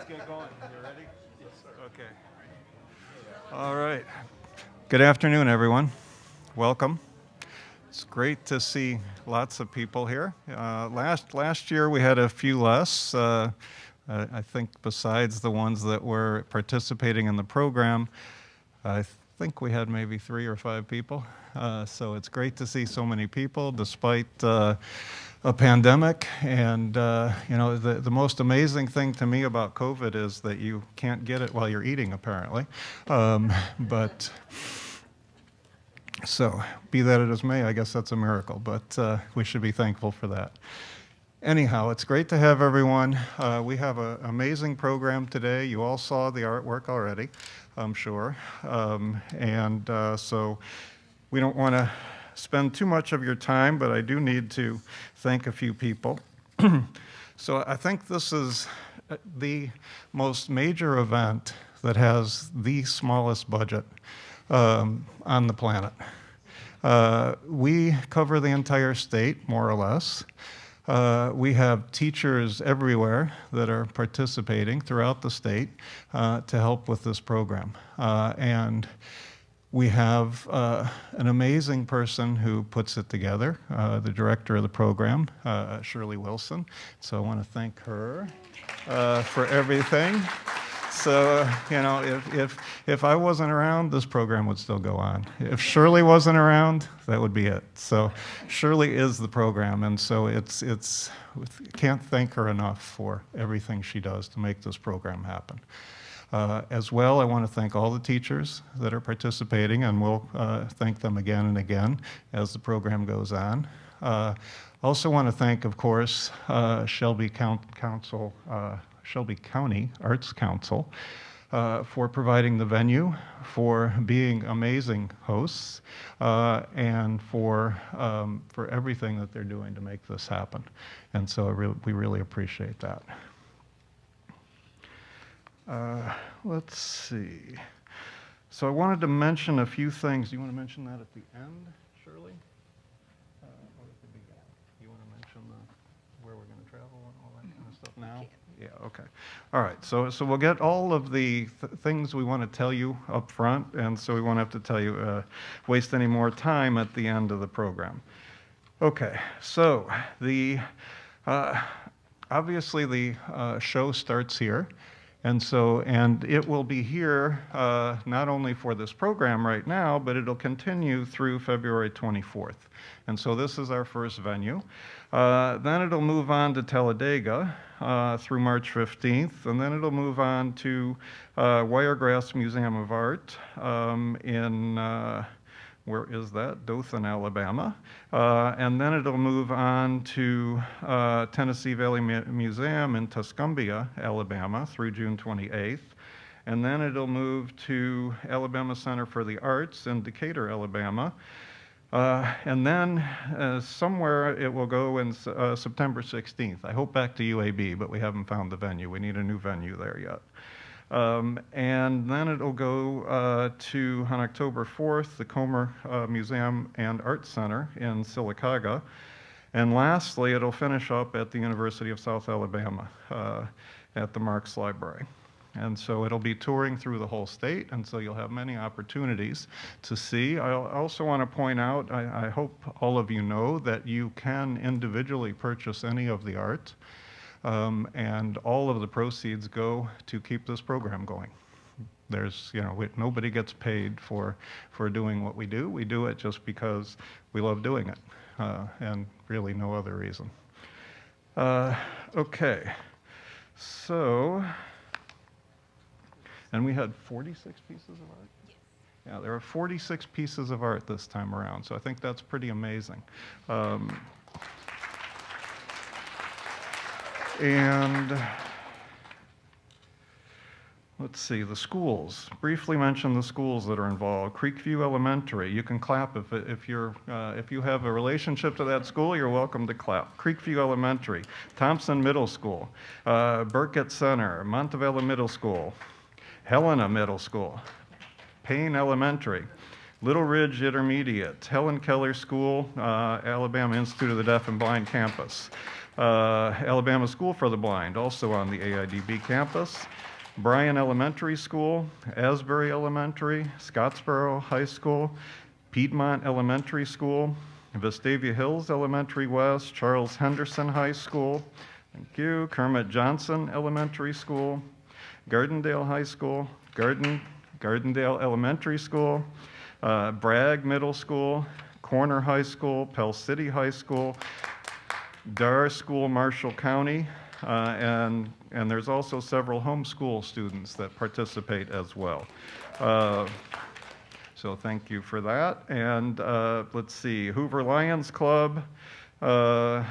get going. You ready? Yes, sir. Okay. All right. Good afternoon, everyone. Welcome. It's great to see lots of people here. Last year we had a few less. I think besides the ones that were participating in the program, I think we had maybe 3 or 5 people. So it's great to see so many people despite a pandemic. And the most amazing thing to me about COVID is that you can't get it while you're eating, apparently. So be that as may, I guess that's a miracle, but we should be thankful for that. Anyhow, it's great to have everyone. We have an amazing program today. You all saw the artwork already, I'm sure. So we don't want to spend too much of your time, but I do need to thank a few people. So I think this is the most major event that has the smallest budget on the planet. We cover the entire state, more or less. We have teachers everywhere that are participating throughout the state to help with this program. And we have an amazing person who puts it together, the director of the program, Shirley Wilson. So I want to thank her for everything. So, if I wasn't around, this program would still go on. If Shirley wasn't around, that would be it. So Shirley is the program, and so can't thank her enough for everything she does to make this program happen. As well, I want to thank all the teachers that are participating, and we'll thank them again and again as the program goes on. Also want to thank, of course, Shelby County Arts Council for providing the venue, for being amazing hosts, and for everything that they're doing to make this happen. And so we really appreciate that. Let's see. So I wanted to mention a few things. Do you want to mention that at the end, Shirley? Or at the beginning? You want to mention where we're going to travel and all that kind of stuff now? Yeah, okay. All right, so we'll get all of the things we want to tell you up front, and so we won't have to tell you, waste any more time at the end of the program. Okay, so obviously the show starts here, and it will be here not only for this program right now, but it'll continue through February 24th. And so this is our first venue. Then it'll move on to Talladega through March 15th, and then it'll move on to Wiregrass Museum of Art in, where is that? Dothan, Alabama. And then it'll move on to Tennessee Valley Museum in Tuscumbia, Alabama through June 28th. And then it'll move to Alabama Center for the Arts in Decatur, Alabama. And then somewhere it will go in September 16th. I hope back to UAB, but we haven't found the venue. We need a new venue there yet. And then it'll go on October 4th, the Comer Museum and Art Center in Sylacauga. And lastly, it'll finish up at the University of South Alabama at the Marks Library. And so it'll be touring through the whole state, and so you'll have many opportunities to see. I also want to point out, I hope all of you know that you can individually purchase any of the art, and all of the proceeds go to keep this program going. There's, nobody gets paid for doing what we do. We do it just because we love doing it, and really no other reason. Okay, so... And we had 46 pieces of art? Yes. Yeah, there are 46 pieces of art this time around, so I think that's pretty amazing. And let's see, the schools. Briefly mention the schools that are involved. Creekview Elementary, you can clap if you have a relationship to that school, you're welcome to clap. Creekview Elementary, Thompson Middle School, Burkett Center, Montevella Middle School, Helena Middle School, Payne Elementary, Little Ridge Intermediate, Helen Keller School, Alabama Institute of the Deaf and Blind campus, Alabama School for the Blind, also on the AIDB campus, Bryan Elementary School, Asbury Elementary, Scottsboro High School, Piedmont Elementary School, Vestavia Hills Elementary West, Charles Henderson High School, thank you, Kermit Johnson Elementary School, Gardendale High School, Gardendale Elementary School, Bragg Middle School, Corner High School, Pell City High School, Dar School, Marshall County, and there's also several homeschool students that participate as well. So thank you for that. And let's see, Hoover Lions Club. The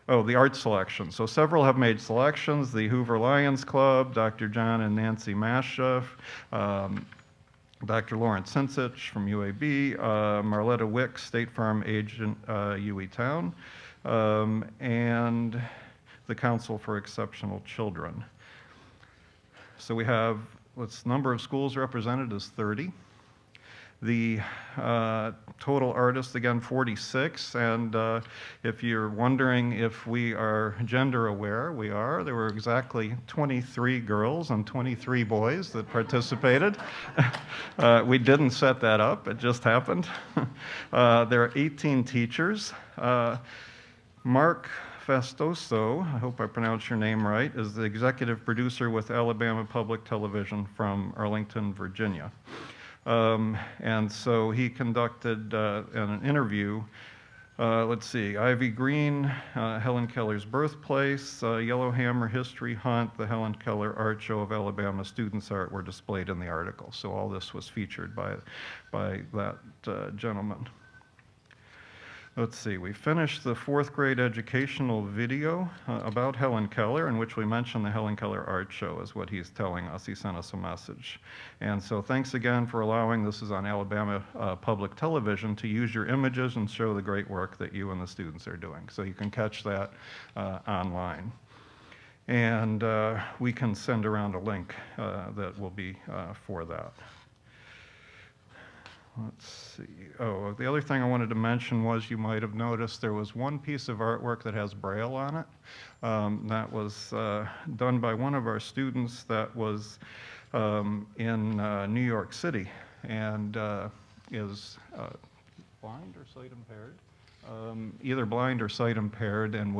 art selection. So several have made selections. The Hoover Lions Club, Dr. John and Nancy Masheff, Dr. Lawrence Sinsich from UAB, Marletta Wick, State Farm agent, UE Town, and the Council for Exceptional Children. So we have, number of schools represented is 30. The total artists, again, 46. And if you're wondering if we are gender aware, we are. There were exactly 23 girls and 23 boys that participated. We didn't set that up, it just happened. There are 18 teachers. Mark Festoso, I hope I pronounced your name right, is the executive producer with Alabama Public Television from Arlington, Virginia. And so he conducted an interview. Let's see, Ivy Green, Helen Keller's birthplace, Yellowhammer History Hunt, the Helen Keller Art Show of Alabama Students' Art were displayed in the article. So all this was featured by that gentleman. Let's see, we finished the 4th grade educational video about Helen Keller, in which we mentioned the Helen Keller Art Show is what he's telling us. He sent us a message. And so thanks again for allowing, this is on Alabama Public Television, to use your images and show the great work that you and the students are doing. So you can catch that online. And we can send around a link that will be for that. Let's see. Oh, the other thing I wanted to mention was, you might have noticed there was one piece of artwork that has Braille on it. That was done by one of our students that was in New York City and is blind or sight impaired. Either blind or sight impaired, and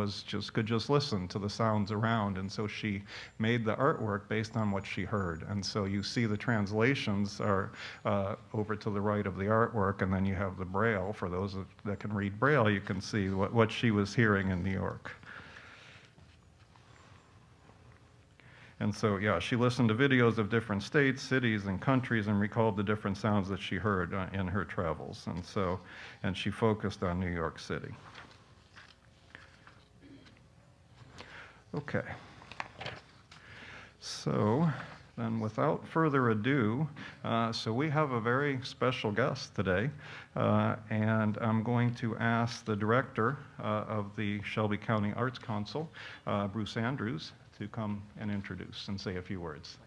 could just listen to the sounds around. And so she made the artwork based on what she heard. And so you see the translations are over to the right of the artwork, and then you have the Braille. For those that can read Braille, you can see what she was hearing in New York. And so, yeah, she listened to videos of different states, cities, and countries, and recalled the different sounds that she heard in her travels. And she focused on New York City. Okay. So then, without further ado, so we have a very special guest today, and I'm going to ask the director of the Shelby County Arts Council, Bruce Andrews, to come and introduce and say a few words.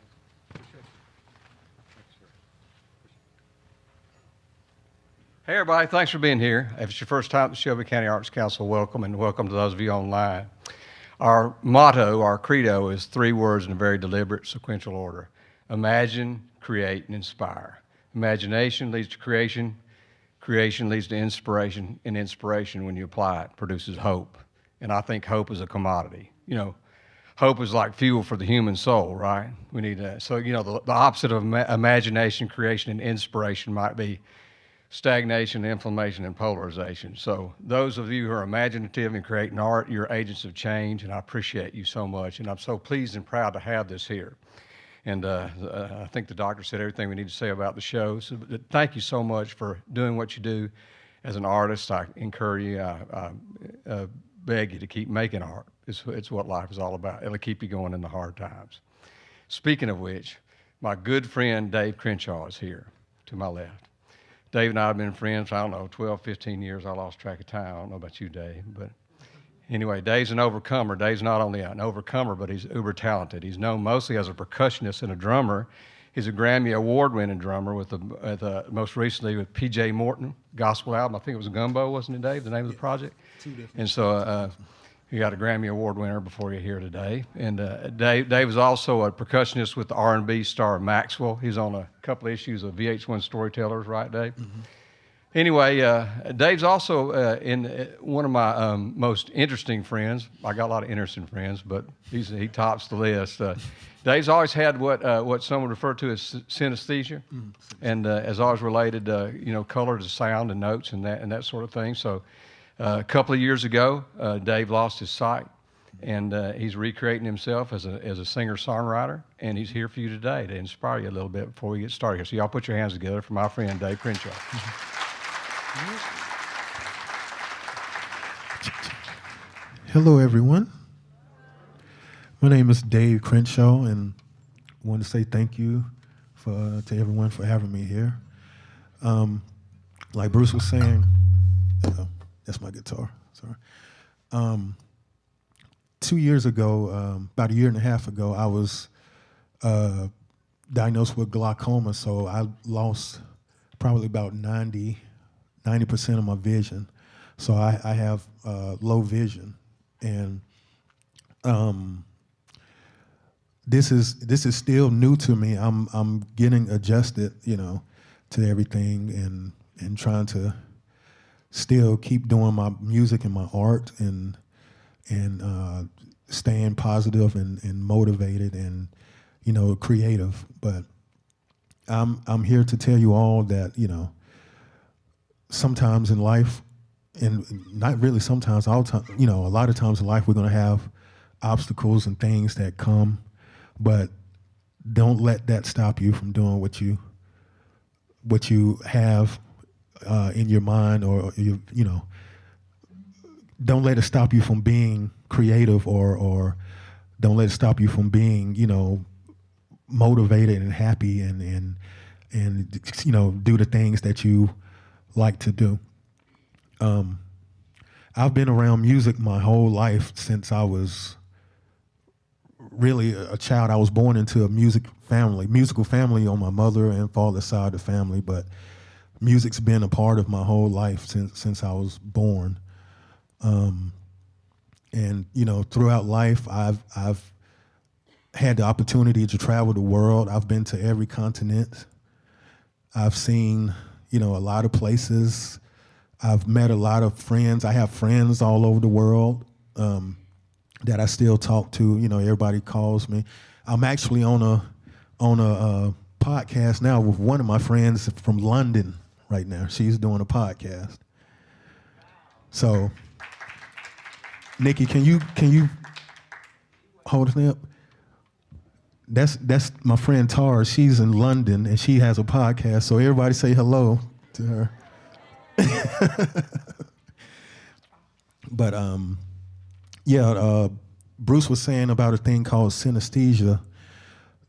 Hey everybody, thanks for being here. If it's your first time at the Shelby County Arts Council, welcome, and welcome to those of you online. Our motto, our credo, is 3 words in a very deliberate sequential order: imagine, create, and inspire. Imagination leads to creation, creation leads to inspiration, and inspiration, when you apply it, produces hope. And I think hope is a commodity. You know, hope is like fuel for the human soul, right? We need that. So, you know, the opposite of imagination, creation, and inspiration might be stagnation, inflammation, and polarization. So those of you who are imaginative and creating art, you're agents of change, and I appreciate you so much. And I'm so pleased and proud to have this here. And I think the doctor said everything we need to say about the show. So thank you so much for doing what you do as an artist. I encourage you, I beg you to keep making art. It's what life is all about. It'll keep you going in the hard times. Speaking of which, my good friend Dave Crenshaw is here to my left. Dave and I have been friends, I don't know, 12, 15 years. I lost track of time. I don't know about you, Dave. But anyway, Dave's an overcomer. Dave's not only an overcomer, but he's uber talented. He's known mostly as a percussionist and a drummer. He's a Grammy Award-winning drummer with most recently with P.J. Morton gospel album. I think it was Gumbo, wasn't it, Dave, the name of the project? 2 different. And so He got a Grammy Award winner before you're here today. And Dave is also a percussionist with the R&B star Maxwell. He's on a couple of issues of VH1 Storytellers, right, Dave? Mm-hmm. Anyway, Dave's also one of my most interesting friends. I got a lot of interesting friends, but he tops the list. Dave's always had what some would refer to as synesthesia, and has always related, color to sound and notes and that sort of thing. So, a couple of years ago, Dave lost his sight, and he's recreating himself as a singer-songwriter, and he's here for you today to inspire you a little bit before we get started here. So, y'all put your hands together for my friend Dave Crenshaw. Hello, everyone. My name is Dave Crenshaw, and I want to say thank you to everyone for having me here. Like Bruce was saying, that's my guitar. Sorry. 2 years ago, about a year and a half ago, I was diagnosed with glaucoma, so I lost probably about 90% of my vision. So I have low vision, and this is still new to me. I'm getting adjusted, to everything, and trying to still keep doing my music and my art, and staying positive and motivated and creative. But I'm here to tell you all that sometimes in life, and not really sometimes, all time, a lot of times in life we're going to have obstacles and things that come, but don't let that stop you from doing what you have in your mind, or don't let it stop you from being creative, or don't let it stop you from being motivated and happy, and do the things that you like to do. I've been around music my whole life since I was really a child. I was born into a musical family on my mother and father's side of the family, but music's been a part of my whole life since I was born. And throughout life, I've had the opportunity to travel the world. I've been to every continent. I've seen a lot of places. I've met a lot of friends. I have friends all over the world that I still talk to. Everybody calls me. I'm actually on a podcast now with one of my friends from London right now. She's doing a podcast. So, Nikki, can you hold us up? That's my friend Tara. She's in London and she has a podcast. So everybody say hello to her. But Bruce was saying about a thing called synesthesia.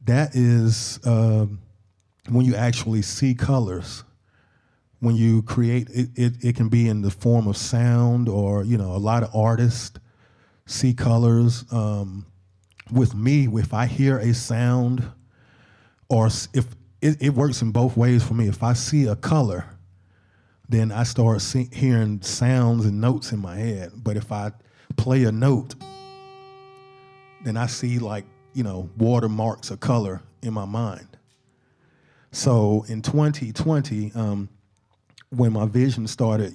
That is when you actually see colors. When you create, it can be in the form of sound, or a lot of artists see colors. With me, if I hear a sound, or if it works in both ways for me. If I see a color, then I start hearing sounds and notes in my head. But if I play a note, then I see watermarks of color in my mind. So in 2020, when my vision started,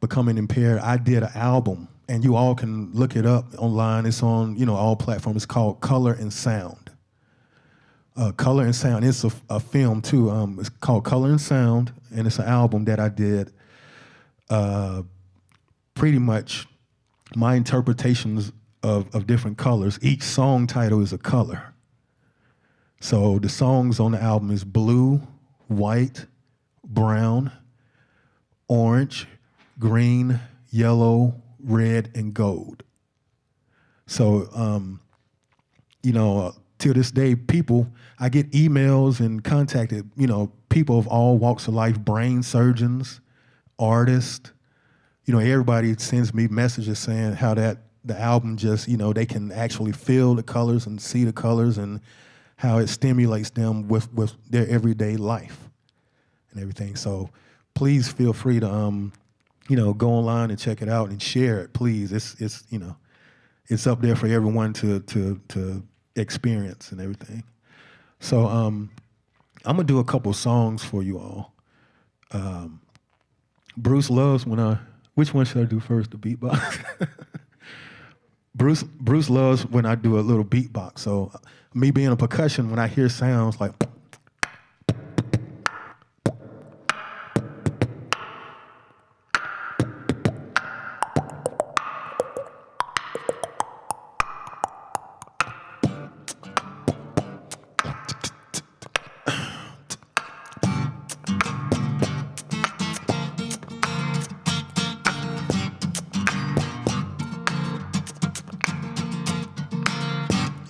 becoming impaired, I did an album, and you all can look it up online. It's on, all platforms. It's called Color and Sound. Color and Sound. It's a film too. It's called Color and Sound, and it's an album that I did. Pretty much my interpretations of different colors. Each song title is a color. So the songs on the album is blue, white, brown, orange, green, yellow, red, and gold. So, to this day, I get emails and contacted, people of all walks of life, brain surgeons, artists, everybody sends me messages saying how the album just, they can actually feel the colors and see the colors, and how it stimulates them with their everyday life and everything. So please feel free to go online and check it out and share it, please. It's up there for everyone to experience and everything. So I'm gonna do a couple songs for you all. Bruce loves which one should I do first, the beatbox? Bruce loves when I do a little beatbox. So me being a percussion, when I hear sounds like,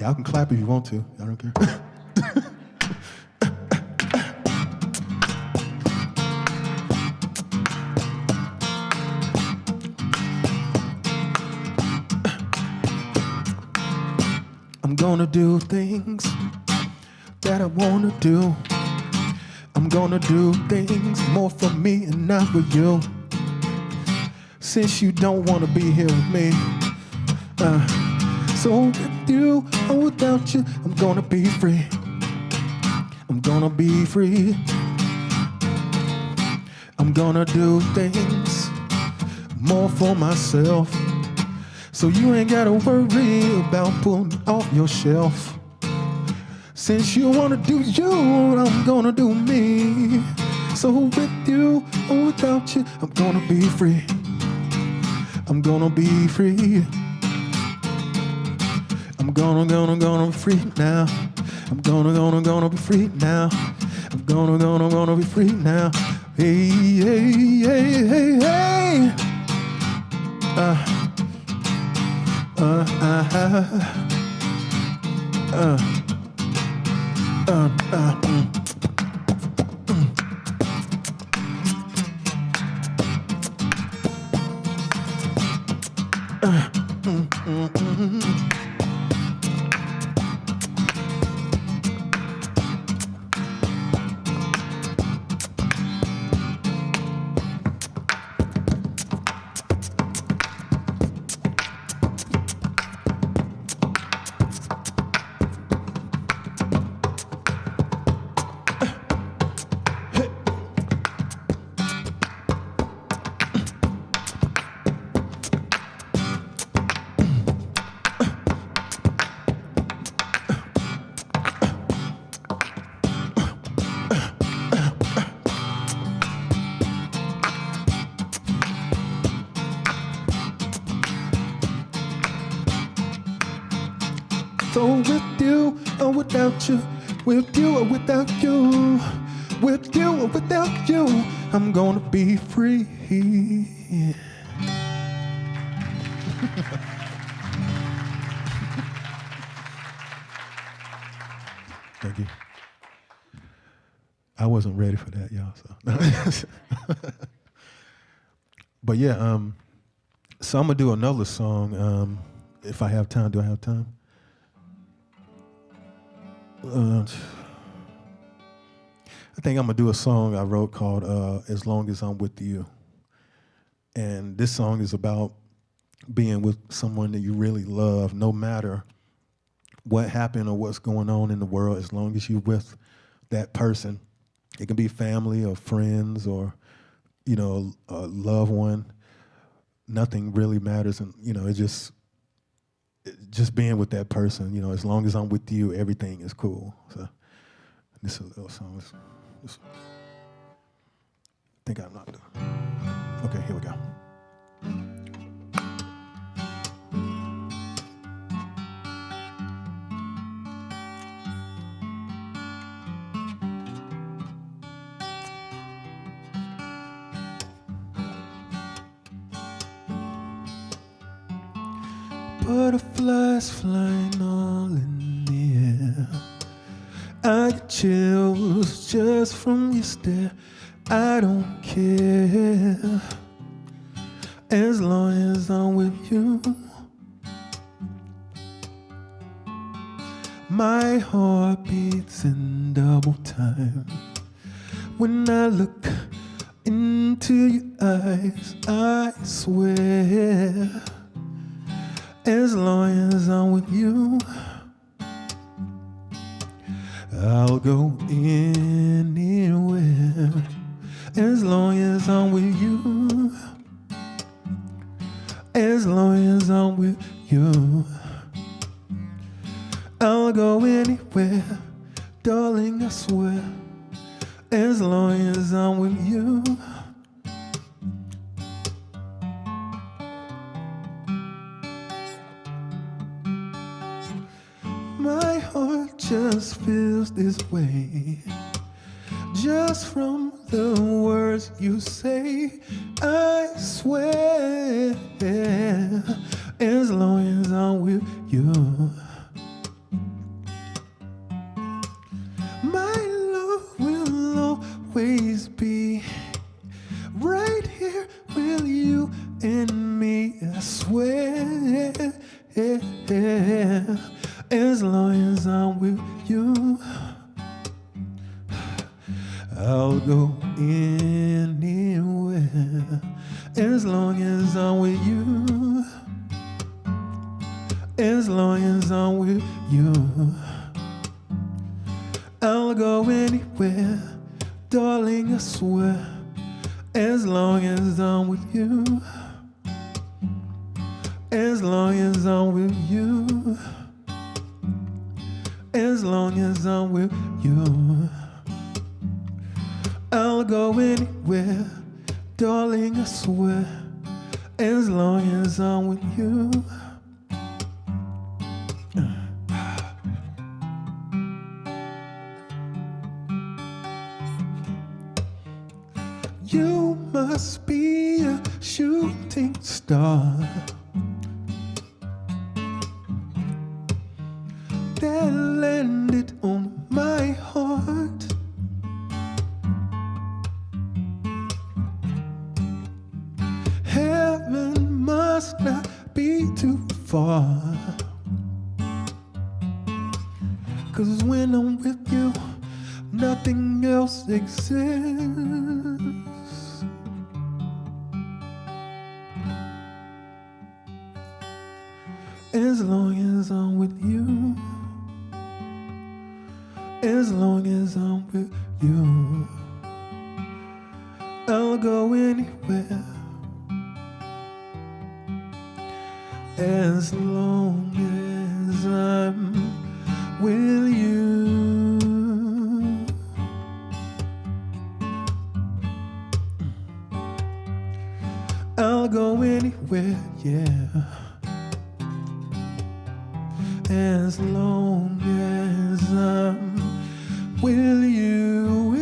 y'all can clap if you want to. I don't care. I'm gonna do things that I wanna do. I'm gonna do things more for me and not for you. Since you don't wanna be here with me, so with you or without you, I'm gonna be free. I'm gonna be free. I'm gonna do things more for myself. So you ain't gotta worry about pulling me off your shelf. Since you wanna do you, I'm gonna do me. So with you or without you, I'm gonna be free. I'm gonna be free. I'm gonna be free now. I'm gonna be free now. I'm gonna be free now. Hey, hey, hey, hey, hey. So with you or without you, with you or without you, with you or without you, I'm gonna be free. Thank you. I wasn't ready for that, y'all. So, but yeah, so I'm gonna do another song. If I have time, do I have time? I think I'm gonna do a song I wrote called "As Long as I'm With You," and this song is about being with someone that you really love, no matter what happened or what's going on in the world. As long as you're with that person, it can be family or friends or a loved one. Nothing really matters, and it's just being with that person. As long as I'm with you, everything is cool. So this is a little song. I think I'm not done. Okay, here we go. Butterflies flying all in the air. I get chills just from your stare. I don't care as long as I'm with you. My heart beats in double time when I look in into your eyes, I swear. As long as I'm with you, I'll go anywhere. As long as I'm with you, as long as I'm with you, I'll go anywhere, darling, I swear. As long as I'm with you. My heart just feels this way, just from the words you say, I swear. As long as I'm with you, my love will always be right here with you and me, I swear. As long as I'm with you, I'll go anywhere. As long as I'm with you, as long as I'm with you, I'll go anywhere, darling, I swear. As long as I'm with you, as long as I'm with you, as long as I'm with you, I'll go anywhere, darling, I swear. As long as I'm with you. You must be a shooting star that landed on my heart. Heaven must not be too far, 'cause when I'm with you, nothing else exists. As long as I'm with you, as long as I'm with you, I'll go anywhere. As long as I'm with you, I'll go anywhere, yeah. As long as I'm with you,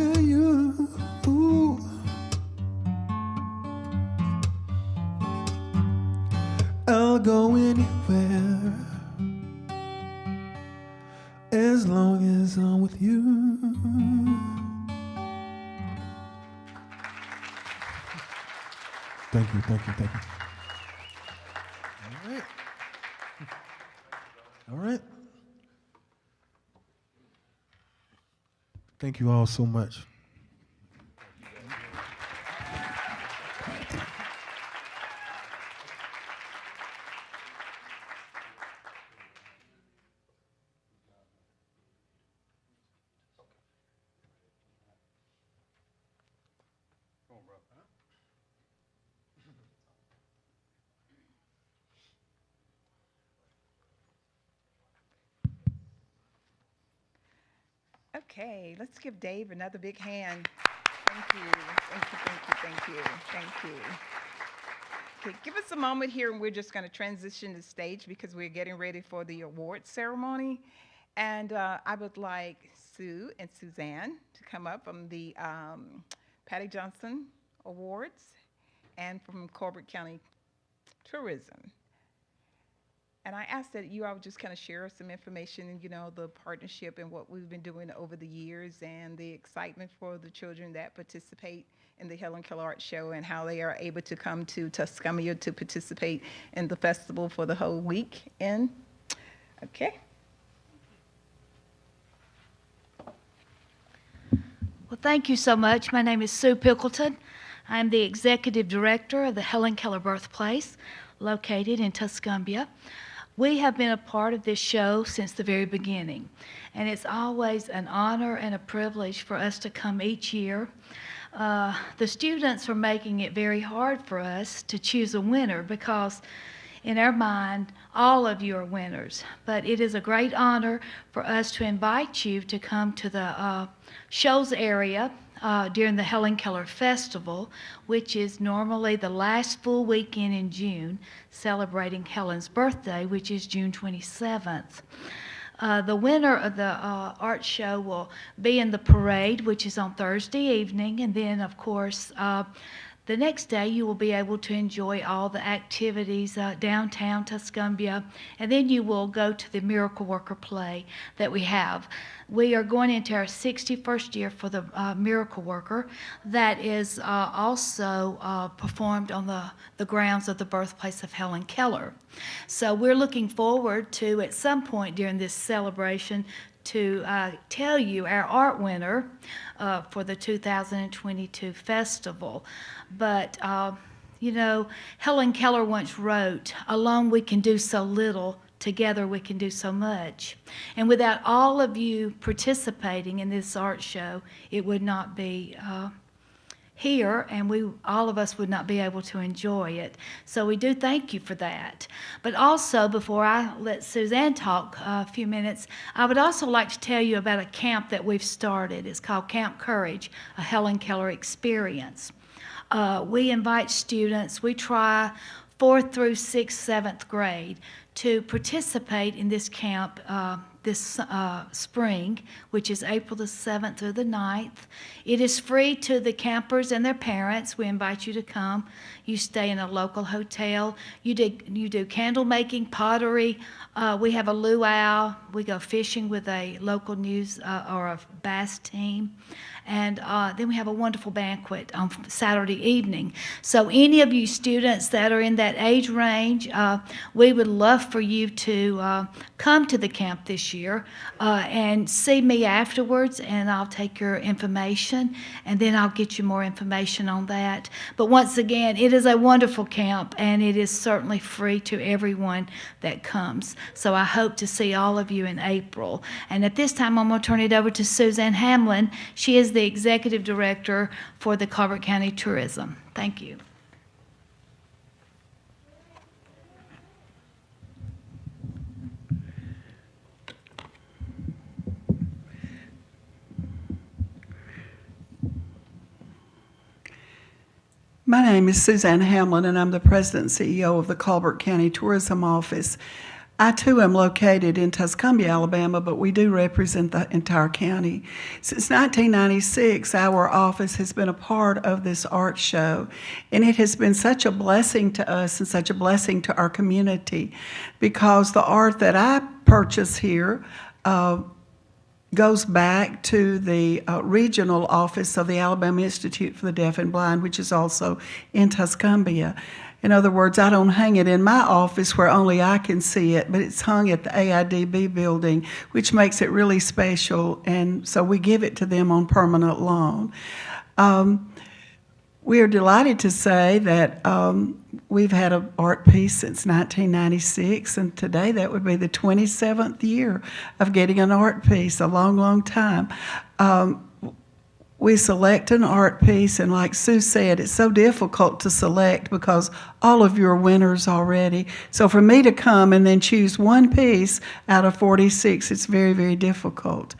I'll go anywhere. As long as I'm with you. Thank you, thank you, thank you. All right. All right. Thank you all so much. Okay, let's give Dave another big hand. Thank you, thank you, thank you, thank you, thank you. Okay, give us a moment here and we're just going to transition the stage because we're getting ready for the award ceremony. And I would like Sue and Suzanne to come up from the Patty Johnson Awards and from Corbett County Tourism. And I asked that you all just kind of share some information and, you know, the partnership and what we've been doing over the years and the excitement for the children that participate in the Helen Keller Art Show and how they are able to come to Tuscumia to participate in the festival for the whole week. And, okay. Well, thank you so much. My name is Sue Pickleton. I'm the executive director of the Helen Keller Birthplace, located in Tuscumbia. We have been a part of this show since the very beginning, and it's always an honor and a privilege for us to come each year. The students are making it very hard for us to choose a winner because in our mind, all of you are winners. But it is a great honor for us to invite you to come to the shows area during the Helen Keller Festival, which is normally the last full weekend in June, celebrating Helen's birthday, which is June 27th. The winner of the art show will be in the parade, which is on Thursday evening, and then, of course, the next day you will be able to enjoy all the activities downtown Tuscumbia, and then you will go to the Miracle Worker play that we have. We are going into our 61st year for the Miracle Worker that is also performed on the grounds of the birthplace of Helen Keller. So we're looking forward to, at some point during this celebration, to tell you our art winner for the 2022 festival. But, you know, Helen Keller once wrote, "Alone we can do so little, together we can do so much." And without all of you participating in this art show, it would not be here, and all of us would not be able to enjoy it. So we do thank you for that. But also, before I let Suzanne talk a few minutes, I would also like to tell you about a camp that we've started. It's called Camp Courage, a Helen Keller experience. We invite students, we try 4th through 6th, 7th grade to participate in this camp this spring, which is April the 7th through the 9th. It is free to the campers and their parents. We invite you to come. You stay in a local hotel. You do candle making, pottery. We have a luau. We go fishing with a local news or a bass team. And then we have a wonderful banquet on Saturday evening. So any of you students that are in that age range, we would love for you to come to the camp this year and see me afterwards, and I'll take your information, and then I'll get you more information on that. But once again, it is a wonderful camp, and it is certainly free to everyone that comes. So I hope to see all of you in April. And at this time, I'm going to turn it over to Suzanne Hamlin. She is the Executive Director for the Colbert County Tourism. Thank you. My name is Suzanne Hamlin, and I'm the President and CEO of the Colbert County Tourism Office. I, too, am located in Tuscumbia, Alabama, but we do represent the entire county. Since 1996, our office has been a part of this art show, and it has been such a blessing to us and such a blessing to our community, because the art that I purchase here goes back to the regional office of the Alabama Institute for the Deaf and Blind, which is also in Tuscumbia. In other words, I don't hang it in my office where only I can see it, but it's hung at the AIDB building, which makes it really special, and so we give it to them on permanent loan. We are delighted to say that we've had an art piece since 1996, and today that would be the 27th year of getting an art piece, a long, long time. We select an art piece, and like Sue said, it's so difficult to select because all of you are winners already. So for me to come and then choose one piece out of 46, it's very, very difficult.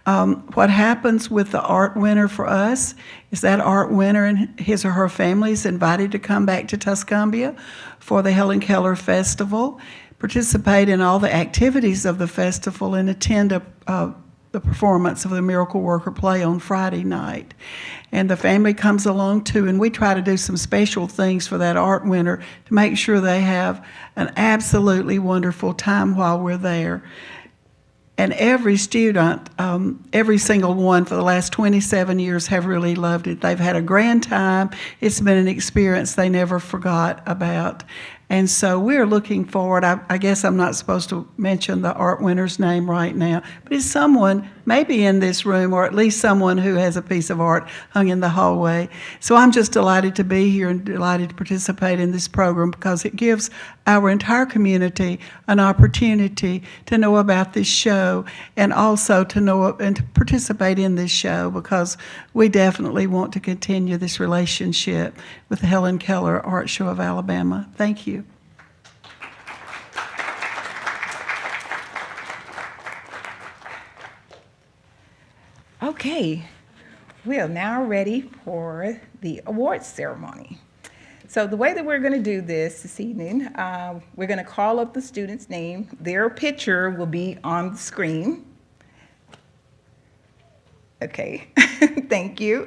What happens with the art winner for us is that art winner and his or her family is invited to come back to Tuscumbia for the Helen Keller Festival, participate in all the activities of the festival, and attend the performance of the Miracle Worker play on Friday night. And the family comes along too, and we try to do some special things for that art winner to make sure they have an absolutely wonderful time while we're there. And every student, every single one for the last 27 years have really loved it. They've had a grand time. It's been an experience they never forgot about. And so we're looking forward. I guess I'm not supposed to mention the art winner's name right now, but it's someone maybe in this room, or at least someone who has a piece of art hung in the hallway. So I'm just delighted to be here and delighted to participate in this program because it gives our entire community an opportunity to know about this show and also to know and to participate in this show, because we definitely want to continue this relationship with the Helen Keller Art Show of Alabama. Thank you. Okay, we are now ready for the awards ceremony. So the way that we're going to do this evening, we're going to call up the student's name. Their picture will be on the screen. Okay, thank you.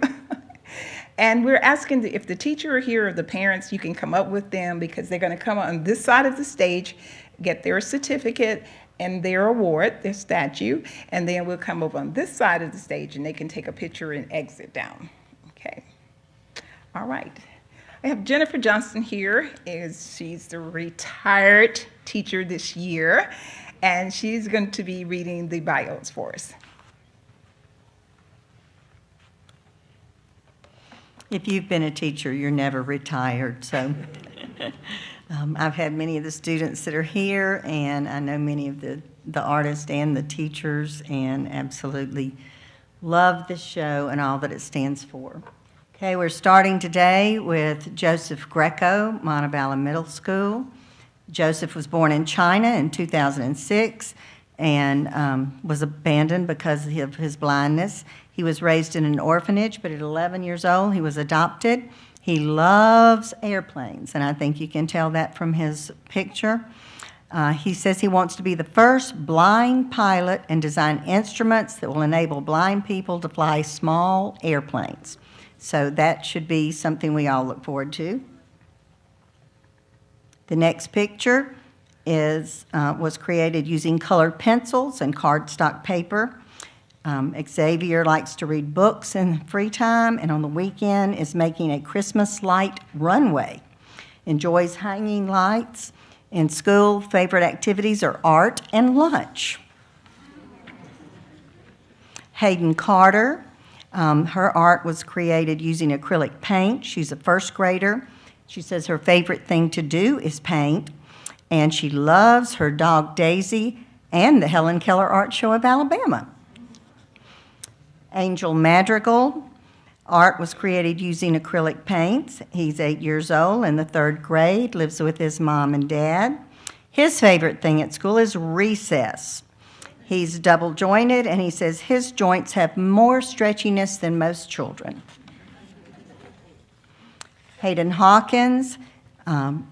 And we're asking if the teacher are here or the parents, you can come up with them because they're going to come on this side of the stage, get their certificate and their award, their statue, and then we'll come over on this side of the stage and they can take a picture and exit down. Okay. All right. I have Jennifer Johnston here. She's the retired teacher this year, and she's going to be reading the bios for us. If you've been a teacher, you're never retired. So I've had many of the students that are here, and I know many of the artists and the teachers, and absolutely love the show and all that it stands for. Okay, we're starting today with Joseph Greco, Montebello Middle School. Joseph was born in China in 2006 and was abandoned because of his blindness. He was raised in an orphanage, but at 11 years old, he was adopted. He loves airplanes, and I think you can tell that from his picture. He says he wants to be the first blind pilot and design instruments that will enable blind people to fly small airplanes. So that should be something we all look forward to. The next picture was created using colored pencils and cardstock paper. Xavier likes to read books in free time, and on the weekend is making a Christmas light runway. Enjoys hanging lights. In school, favorite activities are art and lunch. Hayden Carter, her art was created using acrylic paint. She's a first grader. She says her favorite thing to do is paint, and she loves her dog Daisy and the Helen Keller Art Show of Alabama. Angel Madrigal, art was created using acrylic paints. He's 8 years old in the 3rd grade, lives with his mom and dad. His favorite thing at school is recess. He's double jointed, and he says his joints have more stretchiness than most children. Hayden Hawkins,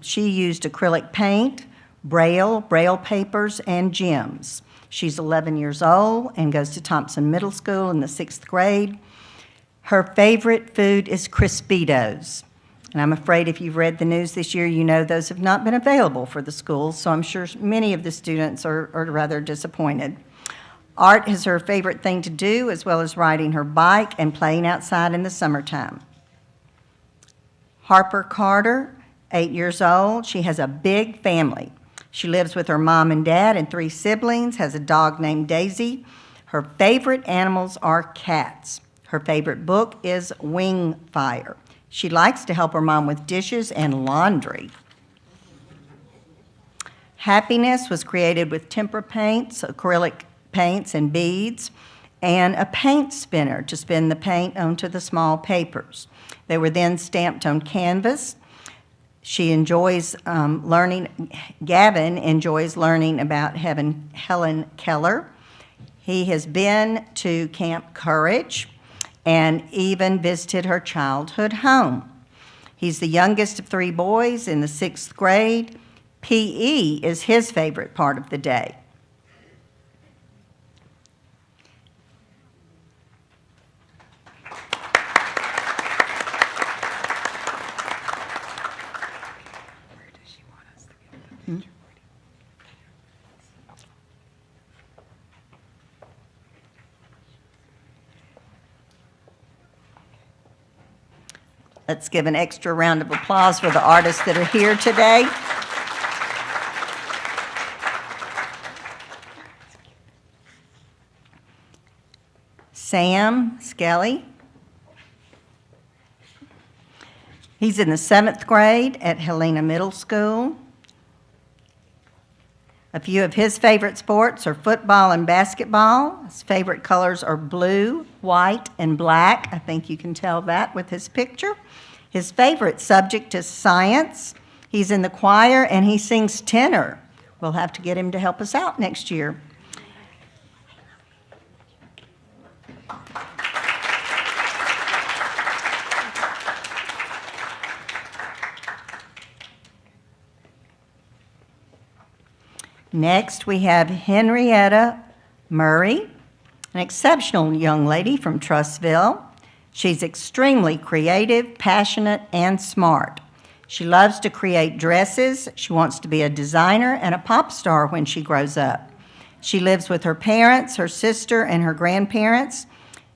she used acrylic paint, braille papers, and gems. She's 11 years old and goes to Thompson Middle School in the 6th grade. Her favorite food is Crispitos. And I'm afraid if you've read the news this year, you know those have not been available for the schools, so I'm sure many of the students are rather disappointed. Art is her favorite thing to do, as well as riding her bike and playing outside in the summertime. Harper Carter, 8 years old. She has a big family. She lives with her mom and dad and 3 siblings, has a dog named Daisy. Her favorite animals are cats. Her favorite book is Wing Fire. She likes to help her mom with dishes and laundry. Happiness was created with tempera paints, acrylic paints, and beads, and a paint spinner to spin the paint onto the small papers. They were then stamped on canvas. She enjoys Gavin enjoys learning about Helen Keller. He has been to Camp Courage and even visited her childhood home. He's the youngest of 3 boys in the 6th grade. PE is his favorite part of the day. Let's give an extra round of applause for the artists that are here today. Sam Skelly. He's in the 7th grade at Helena Middle School. A few of his favorite sports are football and basketball. His favorite colors are blue, white, and black. I think you can tell that with his picture. His favorite subject is science. He's in the choir and he sings tenor. We'll have to get him to help us out next year. Next, we have Henrietta Murray, an exceptional young lady from Trussville. She's extremely creative, passionate, and smart. She loves to create dresses. She wants to be a designer and a pop star when she grows up. She lives with her parents, her sister, and her grandparents.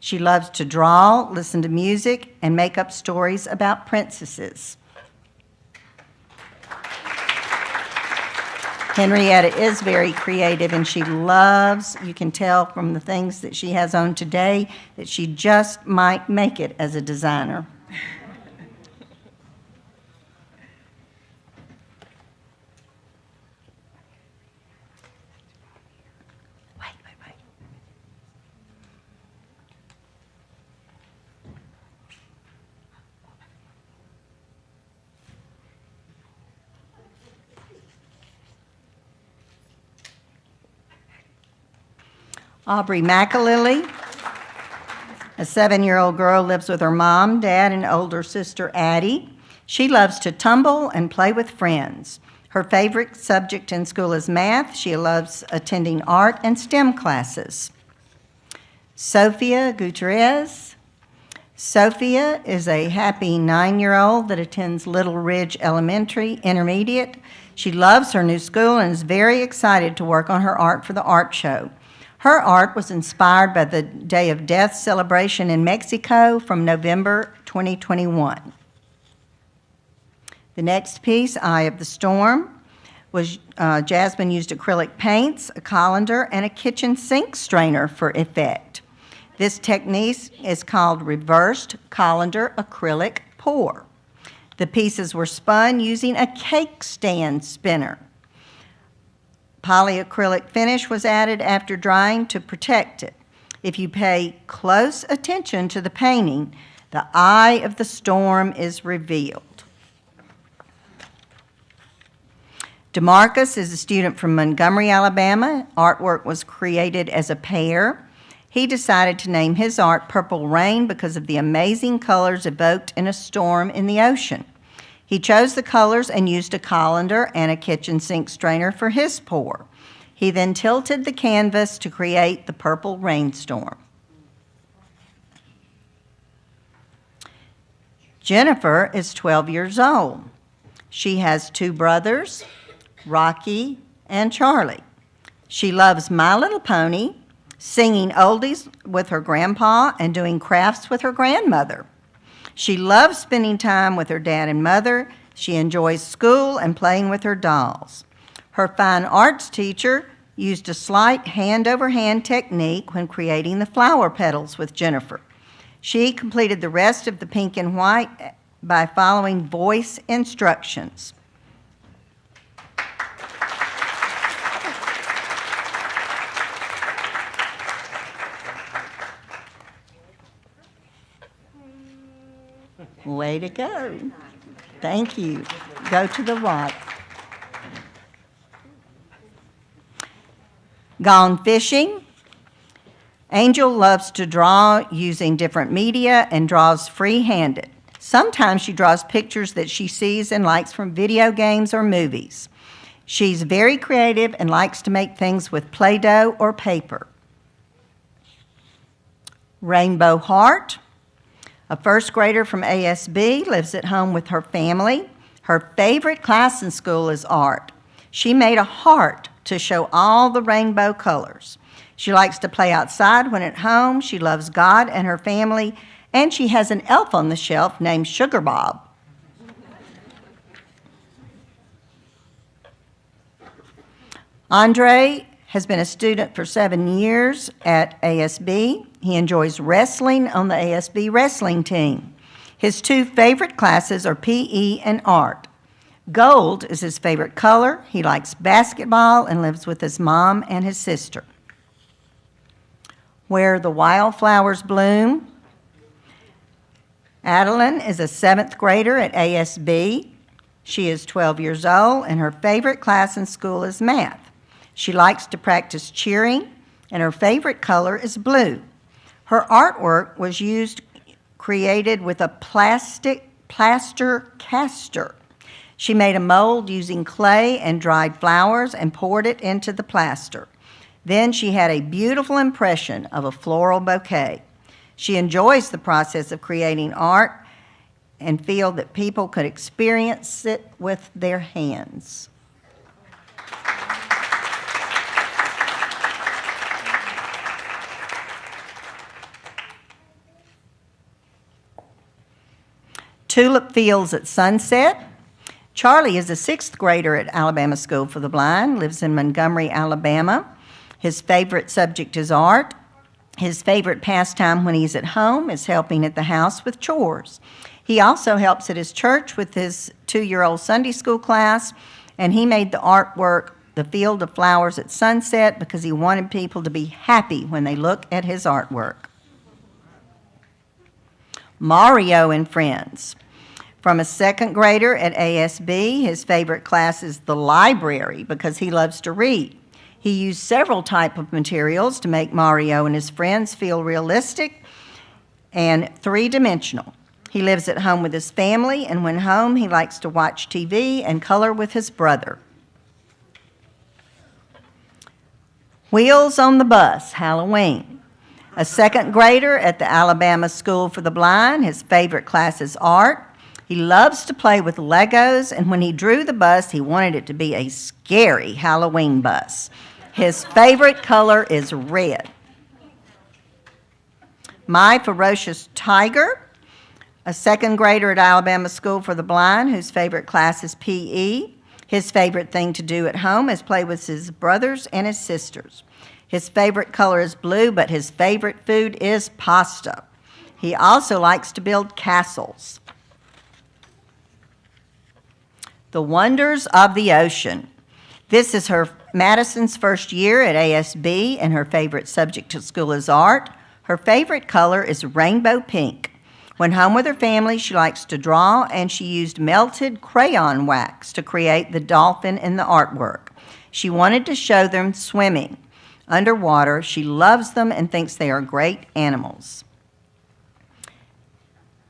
She loves to draw, listen to music, and make up stories about princesses. Henrietta is very creative, and she loves, you can tell from the things that she has on today, that she just might make it as a designer. Wait. Aubrey McAlilly, a 7-year-old girl, lives with her mom, dad, and older sister, Addie. She loves to tumble and play with friends. Her favorite subject in school is math. She loves attending art and STEM classes. Sophia Gutierrez. Sophia is a happy 9-year-old that attends Little Ridge Elementary Intermediate. She loves her new school and is very excited to work on her art for the art show. Her art was inspired by the Day of Death celebration in Mexico from November 2021. The next piece, Eye of the Storm, was Jasmine used acrylic paints, a colander, and a kitchen sink strainer for effect. This technique is called reversed colander acrylic pour. The pieces were spun using a cake stand spinner. Polyacrylic finish was added after drying to protect it. If you pay close attention to the painting, the eye of the storm is revealed. DeMarcus is a student from Montgomery, Alabama. Artwork was created as a pair. He decided to name his art Purple Rain because of the amazing colors evoked in a storm in the ocean. He chose the colors and used a colander and a kitchen sink strainer for his pour. He then tilted the canvas to create the purple rainstorm. Jennifer is 12 years old. She has 2 brothers, Rocky and Charlie. She loves My Little Pony, singing oldies with her grandpa, and doing crafts with her grandmother. She loves spending time with her dad and mother. She enjoys school and playing with her dolls. Her fine arts teacher used a slight hand-over-hand technique when creating the flower petals with Jennifer. She completed the rest of the pink and white by following voice instructions. Way to go. Thank you. Go to the right. Gone fishing. Angel loves to draw using different media and draws free-handed. Sometimes she draws pictures that she sees and likes from video games or movies. She's very creative and likes to make things with Play-Doh or paper. Rainbow Heart. A 1st grader from ASB lives at home with her family. Her favorite class in school is art. She made a heart to show all the rainbow colors. She likes to play outside when at home. She loves God and her family, and she has an elf on the shelf named Sugar Bob. Andre has been a student for 7 years at ASB. He enjoys wrestling on the ASB wrestling team. His two favorite classes are PE and art. Gold is his favorite color. He likes basketball and lives with his mom and his sister. Where the wildflowers bloom. Adeline is a 7th grader at ASB. She is 12 years old, and her favorite class in school is math. She likes to practice cheering, and her favorite color is blue. Her artwork was created with a plaster caster. She made a mold using clay and dried flowers and poured it into the plaster. Then she had a beautiful impression of a floral bouquet. She enjoys the process of creating art and feel that people could experience it with their hands. Tulip Fields at Sunset. Charlie is a 6th grader at Alabama School for the Blind, lives in Montgomery, Alabama. His favorite subject is art. His favorite pastime when he's at home is helping at the house with chores. He also helps at his church with his 2-year-old Sunday school class, and he made the artwork, The Field of Flowers at Sunset, because he wanted people to be happy when they look at his artwork. Mario and Friends. From a 2nd grader at ASB, his favorite class is the library because he loves to read. He used several types of materials to make Mario and his friends feel realistic and 3-dimensional. He lives at home with his family, and when home, he likes to watch TV and color with his brother. Wheels on the Bus, Halloween. A 2nd grader at the Alabama School for the Blind, his favorite class is art. He loves to play with Legos, and when he drew the bus, he wanted it to be a scary Halloween bus. His favorite color is red. My Ferocious Tiger, a 2nd grader at Alabama School for the Blind, whose favorite class is PE. His favorite thing to do at home is play with his brothers and his sisters. His favorite color is blue, but his favorite food is pasta. He also likes to build castles. The Wonders of the Ocean. This is Madison's first year at ASB, and her favorite subject at school is art. Her favorite color is rainbow pink. When home with her family, she likes to draw, and she used melted crayon wax to create the dolphin in the artwork. She wanted to show them swimming underwater. She loves them and thinks they are great animals.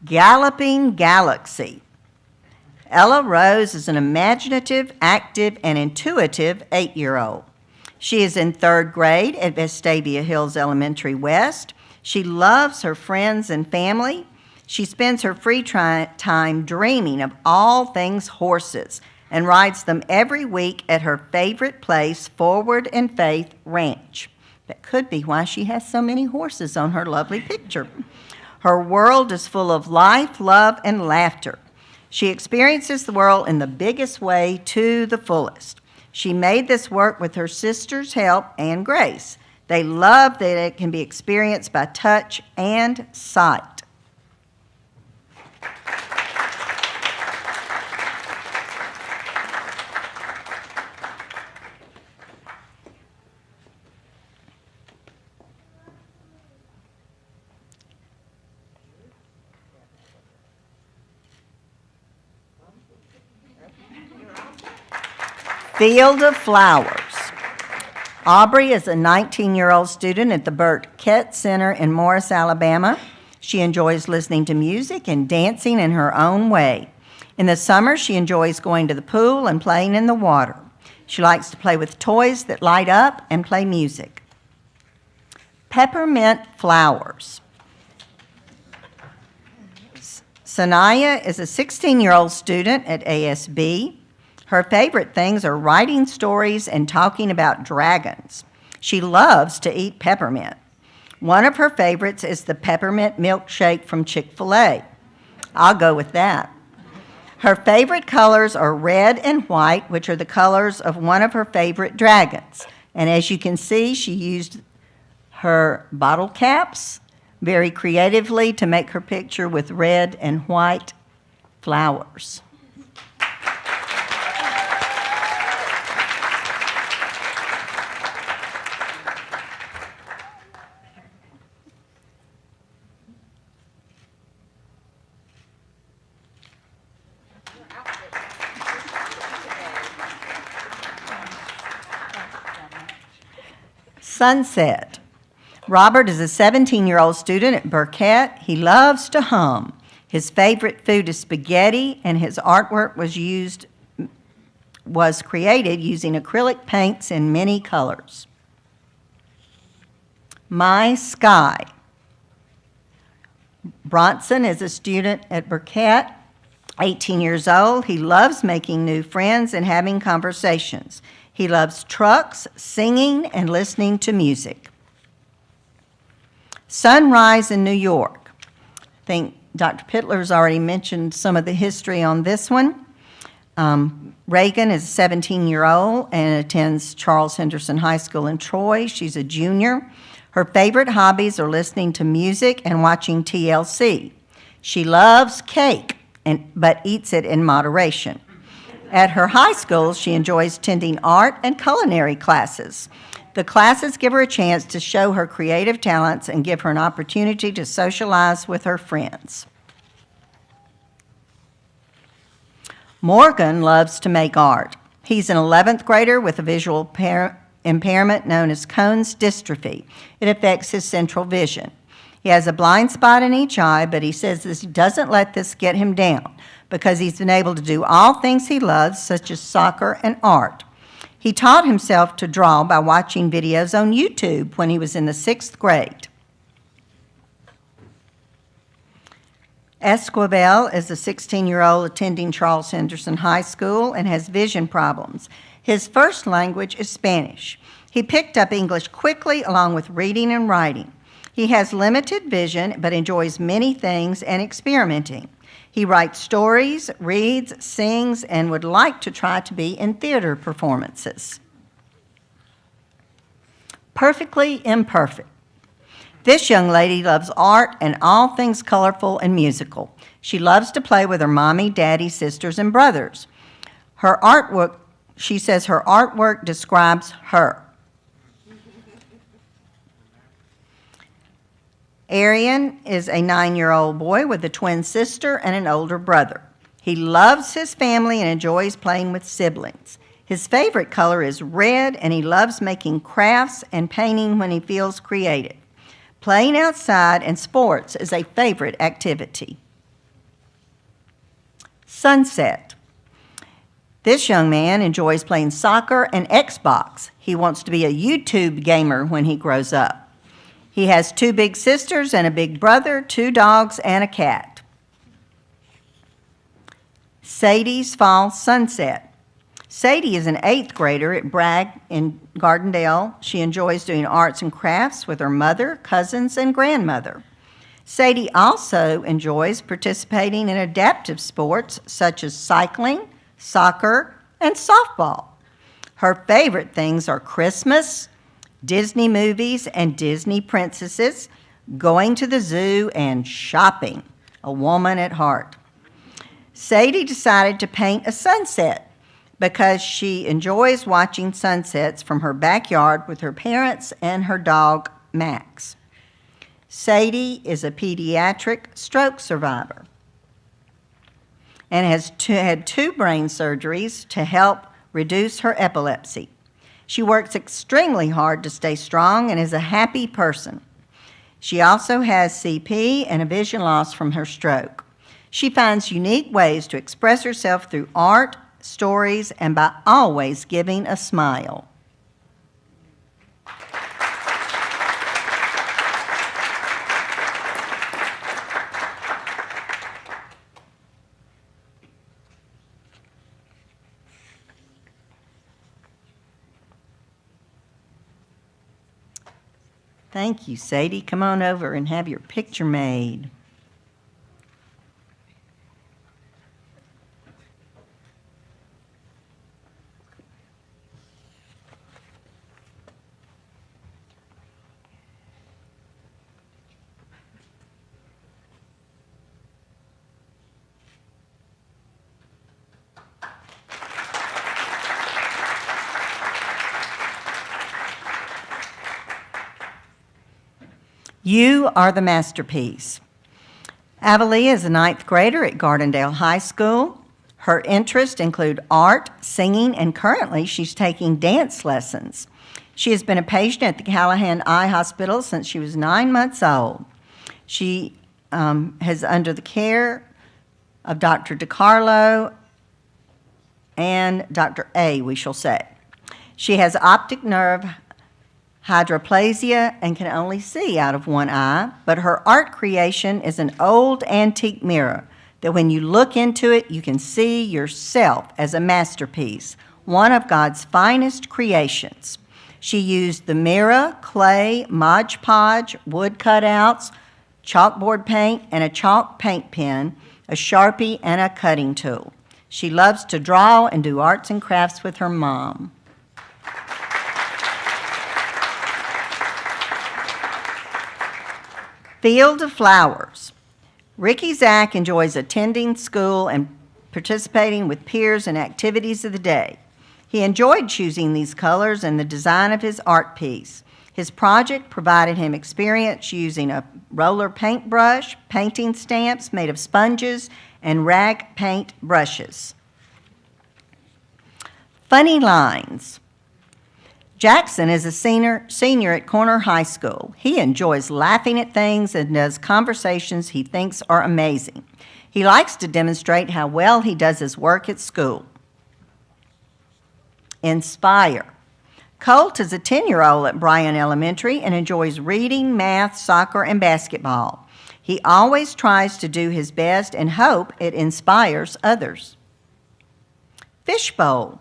Galloping Galaxy. Ella Rose is an imaginative, active, and intuitive 8-year-old. She is in 3rd grade at Vestavia Hills Elementary West. She loves her friends and family. She spends her free time dreaming of all things horses and rides them every week at her favorite place, Forward and Faith Ranch. That could be why she has so many horses on her lovely picture. Her world is full of life, love, and laughter. She experiences the world in the biggest way to the fullest. She made this work with her sister's help and grace. They love that it can be experienced by touch and sight. Field of Flowers. Aubrey is a 19-year-old student at the Burt Kett Center in Morris, Alabama. She enjoys listening to music and dancing in her own way. In the summer, she enjoys going to the pool and playing in the water. She likes to play with toys that light up and play music. Peppermint Flowers. Sanaya is a 16-year-old student at ASB. Her favorite things are writing stories and talking about dragons. She loves to eat peppermint. One of her favorites is the peppermint milkshake from Chick-fil-A. I'll go with that. Her favorite colors are red and white, which are the colors of one of her favorite dragons. And as you can see, she used her bottle caps very creatively to make her picture with red and white flowers. Sunset. Robert is a 17-year-old student at Burkett. He loves to hum. His favorite food is spaghetti, and his artwork was created using acrylic paints in many colors. My Sky. Bronson is a student at Burkett, 18 years old. He loves making new friends and having conversations. He loves trucks, singing, and listening to music. Sunrise in New York. I think Dr. Pittler's already mentioned some of the history on this one. Reagan is a 17-year-old and attends Charles Henderson High School in Troy. She's a junior. Her favorite hobbies are listening to music and watching TLC. She loves cake, but eats it in moderation. At her high school, she enjoys attending art and culinary classes. The classes give her a chance to show her creative talents and give her an opportunity to socialize with her friends. Morgan loves to make art. He's an 11th grader with a visual impairment known as Cohen's dystrophy. It affects his central vision. He has a blind spot in each eye, but he says he doesn't let this get him down because he's been able to do all things he loves, such as soccer and art. He taught himself to draw by watching videos on YouTube when he was in the 6th grade. Esquivel is a 16-year-old attending Charles Henderson High School and has vision problems. His first language is Spanish. He picked up English quickly along with reading and writing. He has limited vision but enjoys many things and experimenting. He writes stories, reads, sings, and would like to try to be in theater performances. Perfectly imperfect. This young lady loves art and all things colorful and musical. She loves to play with her mommy, daddy, sisters, and brothers. She says her artwork describes her. Arian is a 9-year-old boy with a twin sister and an older brother. He loves his family and enjoys playing with siblings. His favorite color is red, and he loves making crafts and painting when he feels creative. Playing outside and sports is a favorite activity. Sunset. This young man enjoys playing soccer and Xbox. He wants to be a YouTube gamer when he grows up. He has 2 big sisters and a big brother, 2 dogs, and a cat. Sadie's Fall Sunset. Sadie is an 8th grader at Bragg in Gardendale. She enjoys doing arts and crafts with her mother, cousins, and grandmother. Sadie also enjoys participating in adaptive sports such as cycling, soccer, and softball. Her favorite things are Christmas, Disney movies and Disney princesses, going to the zoo, and shopping. A woman at heart. Sadie decided to paint a sunset because she enjoys watching sunsets from her backyard with her parents and her dog, Max. Sadie is a pediatric stroke survivor and has had 2 brain surgeries to help reduce her epilepsy. She works extremely hard to stay strong and is a happy person. She also has CP and a vision loss from her stroke. She finds unique ways to express herself through art, stories, and by always giving a smile. Thank you, Sadie. Come on over and have your picture made. You are the masterpiece. Avalia is a ninth grader at Gardendale High School. Her interests include art, singing, and currently she's taking dance lessons. She has been a patient at the Callahan Eye Hospital since she was 9 months old. She has under the care of Dr. DiCarlo and Dr. A, we shall say. She has optic nerve hydroplasia and can only see out of one eye, but her art creation is an old antique mirror that when you look into it, you can see yourself as a masterpiece, one of God's finest creations. She used the mirror, clay, Mod Podge, wood cutouts, chalkboard paint, and a chalk paint pen, a Sharpie, and a cutting tool. She loves to draw and do arts and crafts with her mom. Field of Flowers. Ricky Zach enjoys attending school and participating with peers in activities of the day. He enjoyed choosing these colors and the design of his art piece. His project provided him experience using a roller paintbrush, painting stamps made of sponges, and rag paint brushes. Funny lines. Jackson is a senior at Corner High School. He enjoys laughing at things and does conversations he thinks are amazing. He likes to demonstrate how well he does his work at school. Inspire. Colt is a 10-year-old at Bryan Elementary and enjoys reading, math, soccer, and basketball. He always tries to do his best and hope it inspires others. Fishbowl.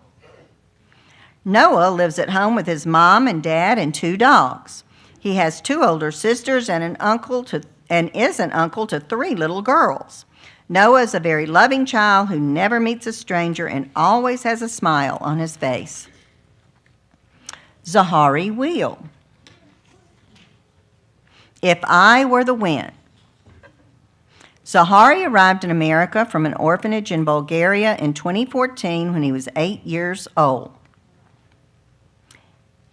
Noah lives at home with his mom and dad and 2 dogs. He has 2 older sisters and is an uncle to 3 little girls. Noah is a very loving child who never meets a stranger and always has a smile on his face. Zahari Wheel. If I Were the Wind. Zahari arrived in America from an orphanage in Bulgaria in 2014 when he was 8 years old.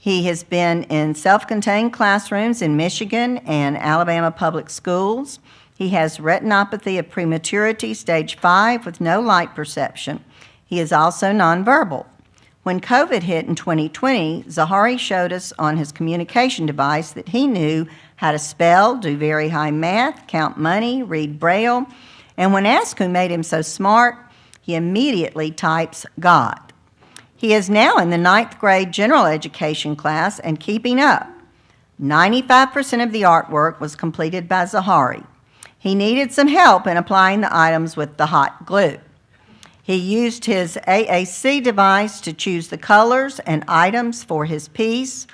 He has been in self-contained classrooms in Michigan and Alabama public schools. He has retinopathy of prematurity, stage 5, with no light perception. He is also nonverbal. When COVID hit in 2020, Zahari showed us on his communication device that he knew how to spell, do very high math, count money, read Braille, and when asked who made him so smart, he immediately types God. He is now in the 9th grade general education class and keeping up. 95% of the artwork was completed by Zahari. He needed some help in applying the items with the hot glue. He used his AAC device to choose the colors and items for his piece,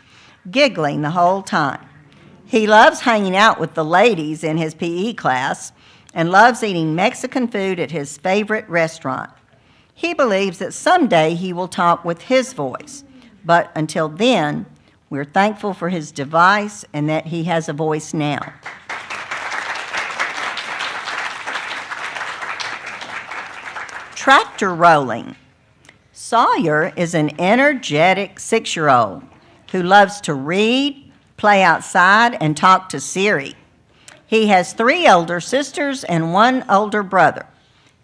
giggling the whole time. He loves hanging out with the ladies in his PE class and loves eating Mexican food at his favorite restaurant. He believes that someday he will talk with his voice, but until then, we're thankful for his device and that he has a voice now. Tractor rolling. Sawyer is an energetic 6-year-old who loves to read, play outside, and talk to Siri. He has 3 older sisters and 1 older brother.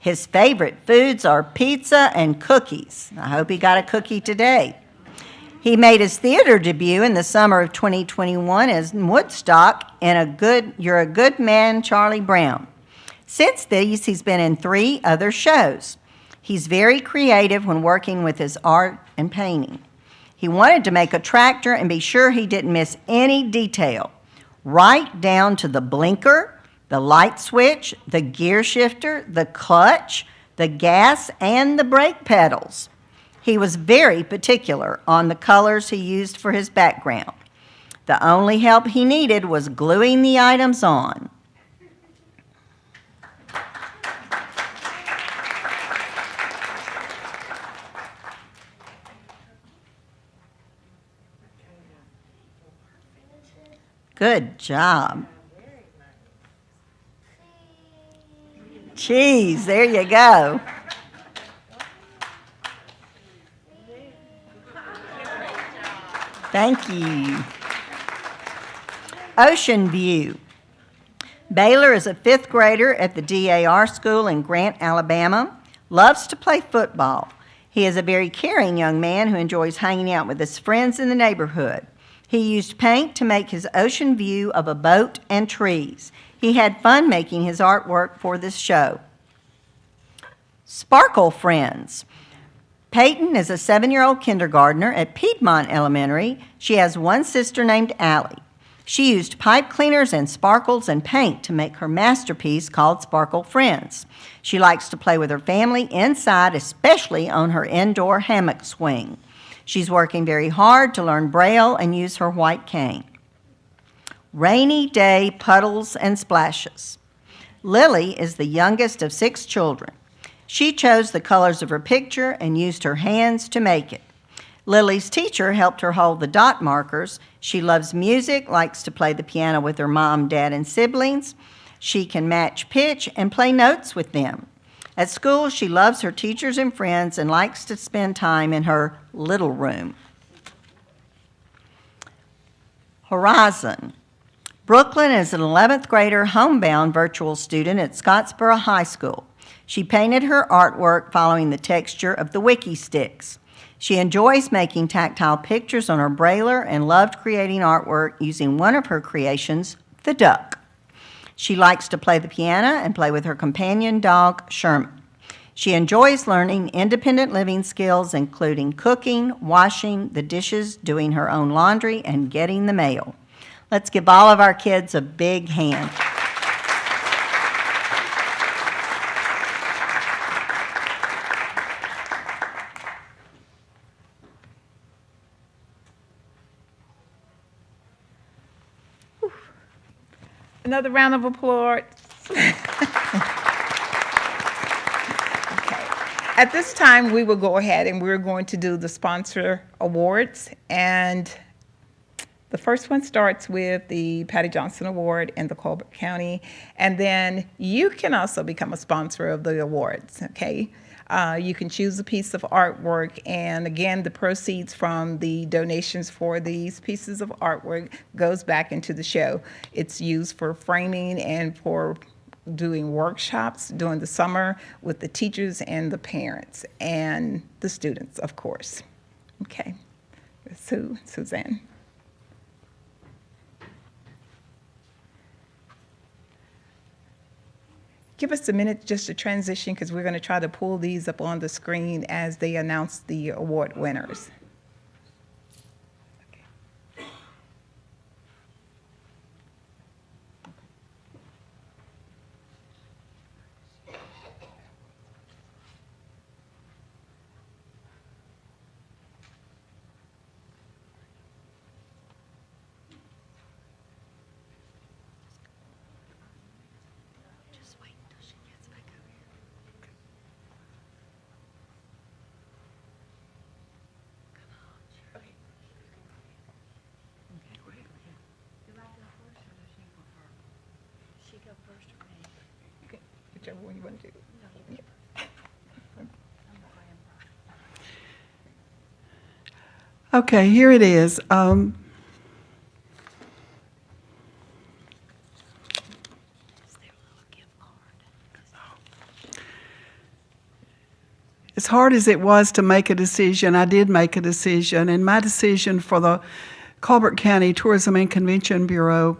His favorite foods are pizza and cookies. I hope he got a cookie today. He made his theater debut in the summer of 2021 as Woodstock in You're a Good Man, Charlie Brown. Since these, he's been in 3 other shows. He's very creative when working with his art and painting. He wanted to make a tractor and be sure he didn't miss any detail, right down to the blinker, the light switch, the gear shifter, the clutch, the gas, and the brake pedals. He was very particular on the colors he used for his background. The only help he needed was gluing the items on. Good job. Cheese, there you go. Thank you. Ocean View. Baylor is a fifth grader at the DAR school in Grant, Alabama, loves to play football. He is a very caring young man who enjoys hanging out with his friends in the neighborhood. He used paint to make his ocean view of a boat and trees. He had fun making his artwork for this show. Sparkle Friends. Peyton is a 7-year-old kindergartner at Piedmont Elementary. She has one sister named Allie. She used pipe cleaners and sparkles and paint to make her masterpiece called Sparkle Friends. She likes to play with her family inside, especially on her indoor hammock swing. She's working very hard to learn Braille and use her white cane. Rainy Day Puddles and Splashes. Lily is the youngest of 6 children. She chose the colors of her picture and used her hands to make it. Lily's teacher helped her hold the dot markers. She loves music, likes to play the piano with her mom, dad, and siblings. She can match pitch and play notes with them. At school, she loves her teachers and friends and likes to spend time in her little room. Horizon. Brooklyn is an 11th grader homebound virtual student at Scottsboro High School. She painted her artwork following the texture of the Wiki sticks. She enjoys making tactile pictures on her brailler and loved creating artwork using one of her creations, the duck. She likes to play the piano and play with her companion dog, Sherman. She enjoys learning independent living skills, including cooking, washing the dishes, doing her own laundry, and getting the mail. Let's give all of our kids a big hand. Another round of applause. Okay. At this time, we will go ahead and we're going to do the sponsor awards. And the first one starts with the Patty Johnson Award in the Colbert County. And then you can also become a sponsor of the awards, okay? You can choose a piece of artwork, and again, the proceeds from the donations for these pieces of artwork goes back into the show. It's used for framing and for doing workshops during the summer with the teachers and the parents and the students, of course. Okay, Suzanne. Give us a minute just to transition because we're going to try to pull these up on the screen as they announce the award winners. Whichever one you want to do. Okay, here it is. As hard as it was to make a decision, I did make a decision, and my decision for the Colbert County Tourism and Convention Bureau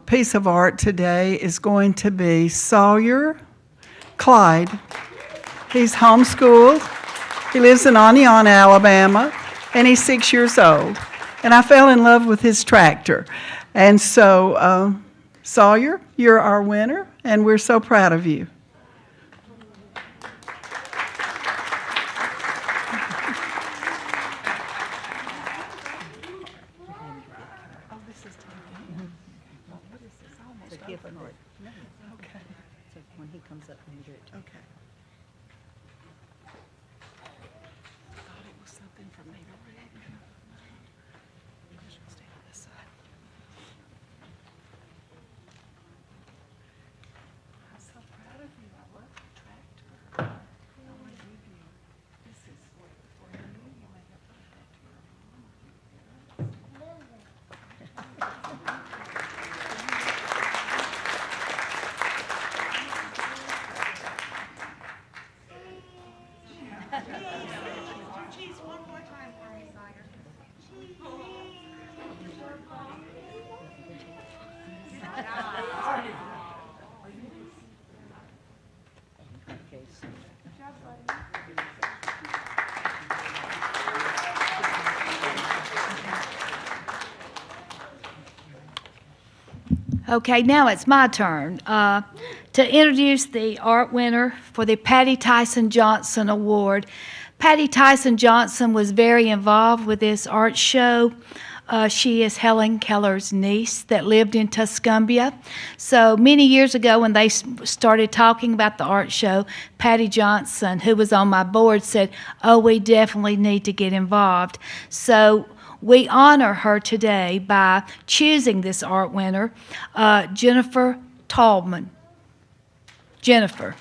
piece of art today is going to be Sawyer Clyde. He's homeschooled. He lives in Anion, Alabama, and he's 6 years old. And I fell in love with his tractor. And so, Sawyer, you're our winner, and we're so proud of you. Okay, now it's my turn to introduce the art winner for the Patty Tyson Johnson Award. Patty Tyson Johnson was very involved with this art show. She is Helen Keller's niece that lived in Tuscumbia. So many years ago when they started talking about the art show, Patty Johnson, who was on my board, said, "Oh, we definitely need to get involved." So we honor her today by choosing this art winner, Jennifer Tallman. Jennifer.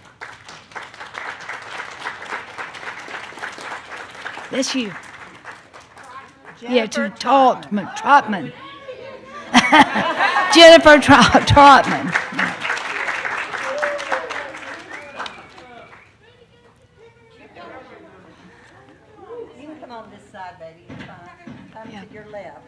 That's you. Yeah, to Trotman. Jennifer Trotman. You can come on this side, baby. It's fine. Come Yeah. to your left.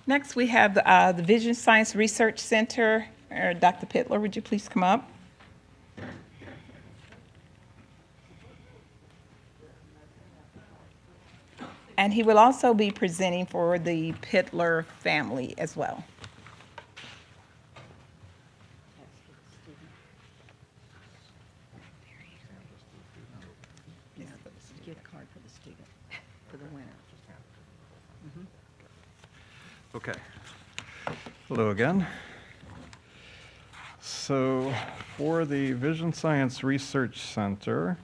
Next, we have the Vision Science Research Center. Dr. Pittler, would you please come up? And he will also be presenting for the Pittler family as well. Gift card for the student, for the winner. Okay. Hello again. So for the Vision Science Research Center,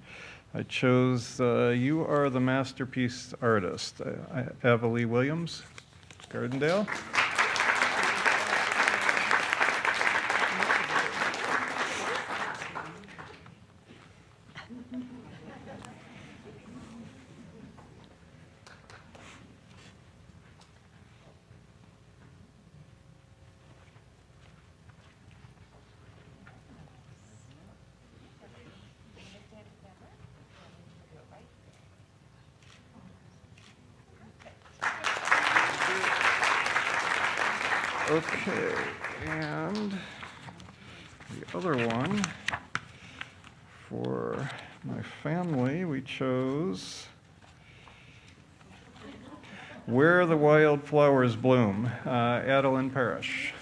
I chose You Are the Masterpiece Artist, Avalee Williams, Gardendale. Okay, and the other one for my family, we chose Where the Wildflowers Bloom, Adeline Parrish.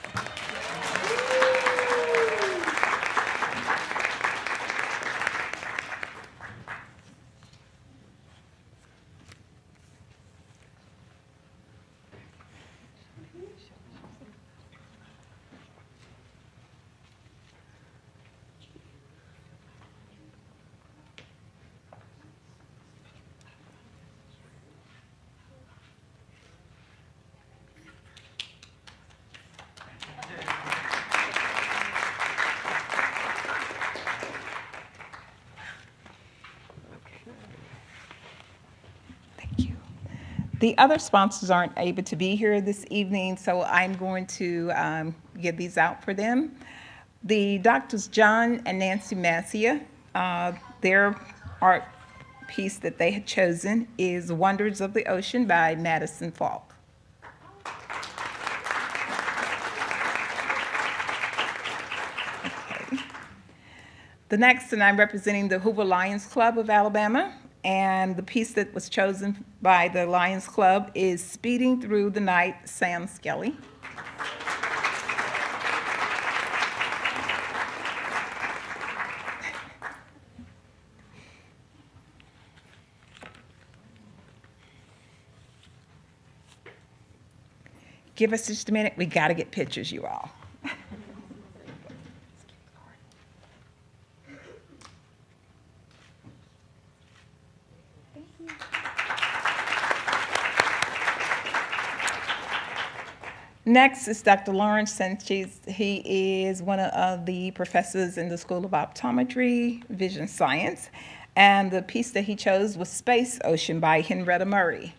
The other sponsors aren't able to be here this evening, so I'm going to give these out for them. The Doctors John and Nancy Massia, their art piece that they had chosen is Wonders of the Ocean by Madison Falk. Okay. The next, and I'm representing the Hoover Lions Club of Alabama. And the piece that was chosen by the Lions Club is Speeding Through the Night, Sam Skelly. Give us just a minute. We got to get pictures, you all. Next is Dr. Lawrence, and he is one of the professors in the School of Optometry, Vision Science, and the piece that he chose was Space Ocean by Henrietta Murray.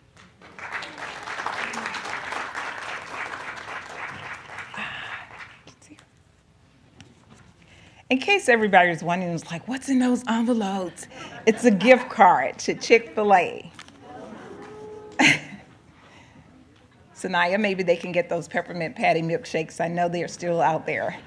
In case everybody was wondering, it's like, what's in those envelopes? It's a gift card to Chick-fil-A. Sanaya, maybe they can get those peppermint patty milkshakes. I know they're still out there.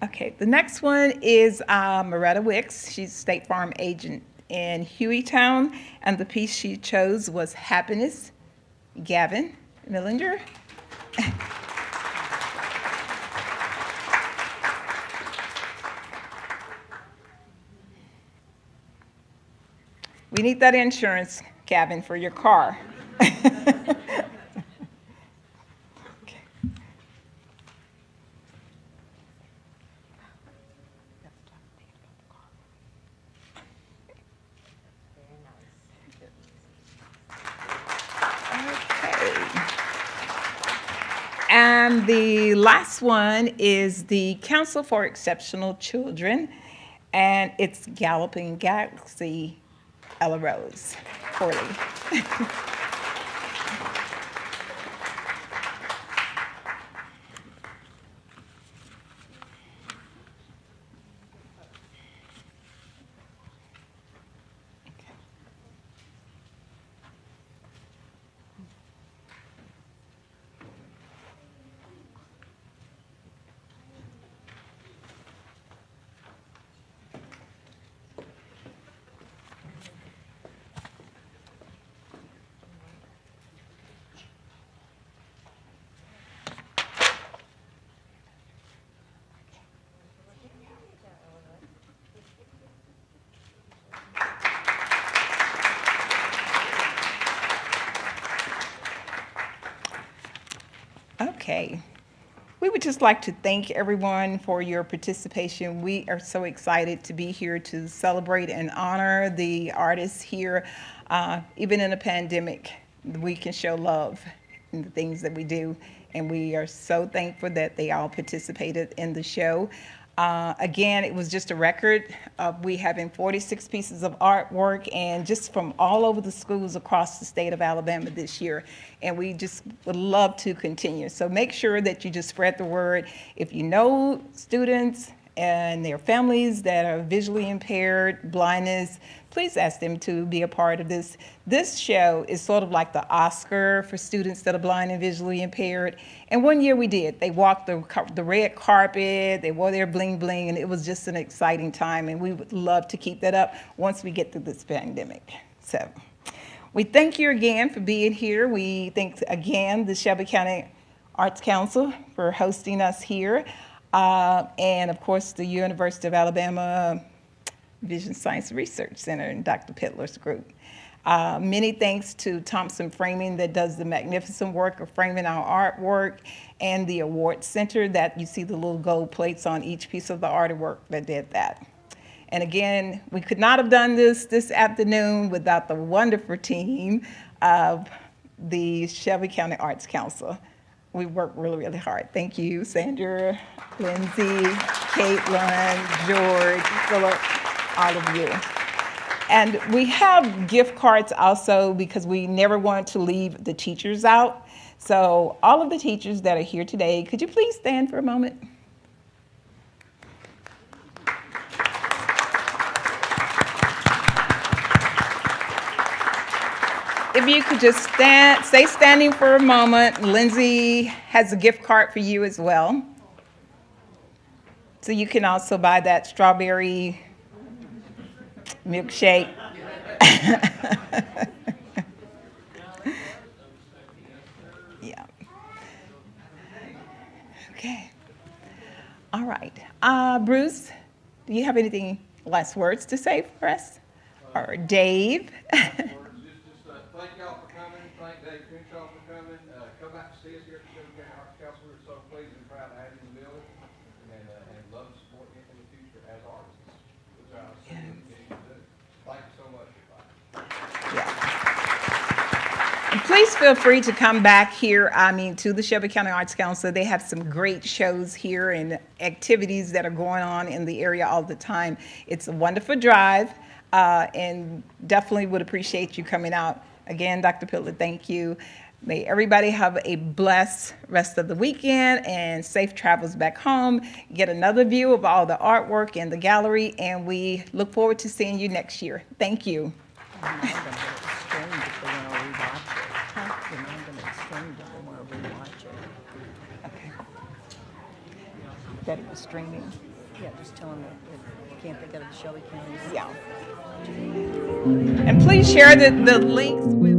Okay, the next one is Moretta Wicks. She's a State Farm agent in Hueytown, and the piece she chose was Happiness, Gavin Millinger. We need that insurance, Gavin, for your car. And the last one is the Council for Exceptional Children, and it's Galloping Galaxy, Ella Rose Corley. Okay. We would just like to thank everyone for your participation. We are so excited to be here to celebrate and honor the artists here. Even in a pandemic, we can show love in the things that we do, and we are so thankful that they all participated in the show. Again, it was just a record of we having 46 pieces of artwork, and just from all over the schools across the state of Alabama this year. And we just would love to continue. So make sure that you just spread the word. If you know students and their families that are visually impaired, blindness, please ask them to be a part of this. This show is sort of like the Oscar for students that are blind and visually impaired. And one year we did. They walked the red carpet, they wore their bling bling, and it was just an exciting time. And we would love to keep that up once we get through this pandemic. So we thank you again for being here. We thank again the Shelby County Arts Council for hosting us here. And of course, the University of Alabama Vision Science Research Center and Dr. Pittler's group. Many thanks to Thompson Framing that does the magnificent work of framing our artwork, and the award center that you see the little gold plates on each piece of the artwork that did that. And again, we could not have done this afternoon without the wonderful team of the Shelby County Arts Council. We worked really, really hard. Thank you, Sandra, Lindsay, Caitlin, George, Philip, all of you. And we have gift cards also because we never want to leave the teachers out. So all of the teachers that are here today, could you please stand for a moment? If you could just stay standing for a moment. Lindsay has a gift card for you as well. So you can also buy that strawberry milkshake. Yeah. Okay. All right. Bruce, do you have anything Last words to say for us? Or Dave? Thank y'all for coming. Thank Dave Crenshaw for coming. Come back to see us here at the Shelby County Arts Council. We're so pleased and proud to have you in the building, and love to support you in the future as artists, which I see you getting to do. Thank you so much, everybody. And please feel free to come back here, to the Shelby County Arts Council. They have some great shows here and activities that are going on in the area all the time. It's a wonderful drive, and definitely would appreciate you coming out. Again, Dr. Pillar, thank you. May everybody have a blessed rest of the weekend and safe travels back home. Get another view of all the artwork in the gallery, and we look forward to seeing you next year. Thank you. That it was streaming. Yeah, just tell them that can't they go to the Shelby County? Yeah. And please share the links with.